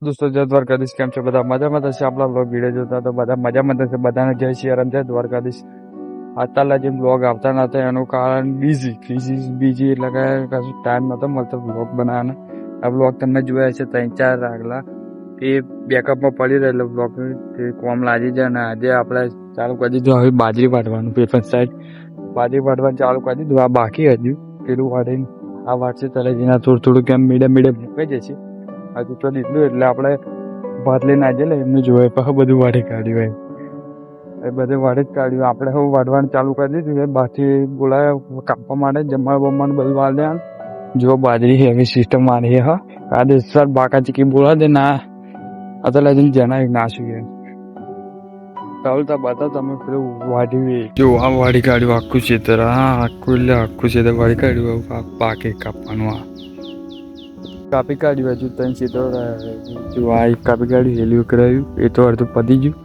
દોસ્તો જય દ્વારકાધીશ, કેમ છે બધા? મજામાં થશે. આપણા બ્લોગ વિડીયો જોતા તો બધા મજામાં થશે. બધાને જય સિયારામ, જય દ્વારકાધીશ. અત્યારના જે બ્લોગ આવતા નતા એનું કારણ બીજી એટલે કે કશું ટાઈમ નતો મળતો બ્લોગ બનાવવાનો. આ બ્લોગ તમને જોયા છે 3-4 આગલા એ બેકઅપમાં પડી રહેલો બ્લોગ કોમ લાગી જાય. અને આજે આપણે ચાલુ કરી દીધું હવે બાજરી વાટવાનું. પેપર સાઈડ બાજરી વાટવાનું ચાલુ કરી દીધું. આ બાકી હજુ પેલું વાટીને આ વાટશે તળેજીના થોડું કેમ મીડિયમ મૂકાઈ જશે. હજુ તો દીધું એટલે આપણે ભાત લઈને આજે એમને જોવાય પછી બધું વાડી કાઢ્યું હોય એ બધું વાડી જ કાઢ્યું. આપણે હવે વાઢવાનું ચાલુ કરી દીધું. બાકી બોલાયા કાપવા માટે જમવાનું બમવાનું બધું વાળ દે. જો બાજરી એવી સિસ્ટમ મારી હા આજે સર બાકા ચીકી બોલા દે ના અત્યારે લઈને જણાવી નાશું એમ ચાલતા બતાવ તમે પેલું વાઢી જો આ વાડી કાઢ્યું આખું ખેતર. હા આખું એટલે આખું ખેતર વાડી કાઢ્યું. પાકે કાપવાનું આ કાપી કાઢ્યું. હજુ 3 સીધો જો આ એક કાપી કાઢ્યું હેલ્યું કરાવ્યું એ તો અડધું પતી ગયું.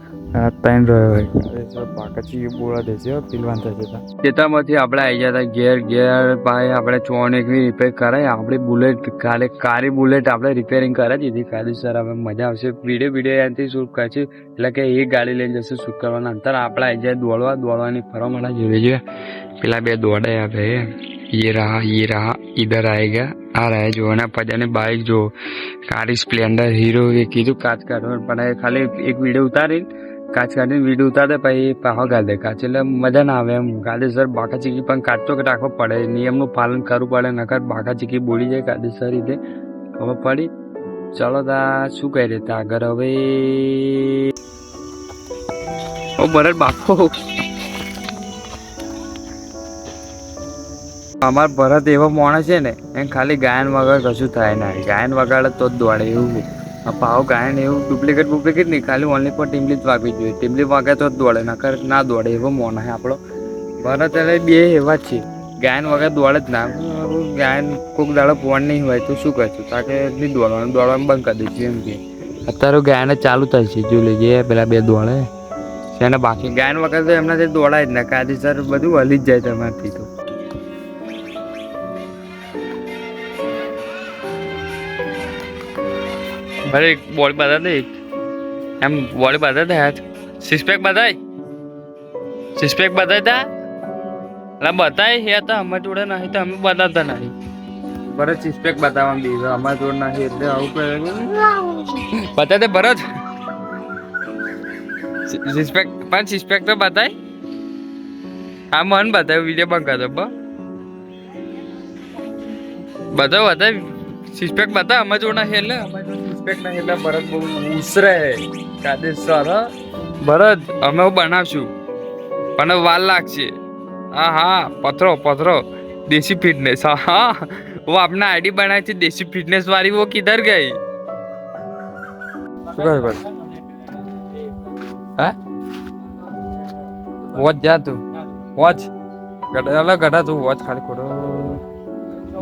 3 રહ્યો હોય પાકચી બોળા દેશે પીલવાન થશે. ખેતરમાંથી આપણે આવી ગયા હતા ઘેર ભાઈ આપણે 4 રિપેર કરાય. આપણી બુલેટ કારી બુલેટ આપણે રિપેરિંગ કરાવી દીધી કાયદેસર. હવે મજા આવશે. વિડીયો એનાથી શૂટ કરશે એટલે કે એ ગાડી લઈને જશે શૂટ કરવાના. અંતર આપણે આવી જાય દોડવાની ફરવા માટે જોઈ જોઈએ. પેલા 2 દોડે આવે ये रहा इधर आएगा आ रहा है जो है ना पजाने बाइक जो कारी स्प्लेंडर हीरो ये કીધું કાચ કાઢવા પણ ખાલી એક વિડીયો ઉતારી કાચ કાઢીને વિડીયો ઉતારે પછી પાહો ગાળ દે કાચ એટલે મજા ના આવે એમ. કાયદેસર બાકા ચીકી પણ કાચ તો રાખવો પડે. નિયમનું પાલન કરવું પડે નકર બાકા ચીકી બોલી જાય કાયદેસર રીતે ખબર પડી. ચાલો તા શું કહી રહ્યા આગળ હવે ઓ બરડ બાપો અમાર ભરત એવો માણસ છે ને એમ ખાલી ગાયન વગર કશું થાય ના. ગાયન વગાડે તો જ દોડે એવું પાવ ગાયન એવું ડુપ્લિકેટ નહીં. ખાલી ઓનલી પર ટીમલી જ વાગવી જોઈએ. ટીમલી વાગે તો જ દોડે નકર ના દોડે એવો મોણ છે આપણો ભરત. એટલે 2 એવા જ છે ગાયન વગર દોડે જ ના. ગાયન કોઈક દાડો પોણ નહીં હોય તો શું કરશું તાકે નહીં દોડવાનું બંધ કરી દઈશું એમ કે અત્યારે ગાયને ચાલુ થાય છે. જો લેજે પેલા 2 દોડે છે ને બાકી ગાયન વગર તો એમનાથી દોડાય જ ને કાયદેસર બધું હલી જ જાય તમારથી તો. અરે બોડી બતા દે એમ બોડી બતા દે હાથ સિસ્પેક બતાય તા એટલે બતાય હે તો અમે જોડે નહીં તો અમે બતાવતા નહીં. ભરત સિસ્પેક બતાવવા દે અમારા જોડે નહીં એટલે આવું બતા દે ભરત સિસ્પેક તો બતાય. હા મન બતાવ્યું વિડીયો બંધ કરતો બતાવ સિસ્પેક બતા અમે જોડે નહીં એટલે ના ભરત બહુ ઉસરે કાયદેસર ભરત અમે બનાવશું પણ વાર લાગશે. હા પથરો देसी फिटनेस. हाँ वो अपना आईडी बनाई थी देसी फिटनेस वाली वो किधर गई? वॉच जा तू वॉच गड़ा तू वॉच खाली करो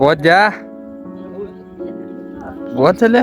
वॉच जा वॉच चले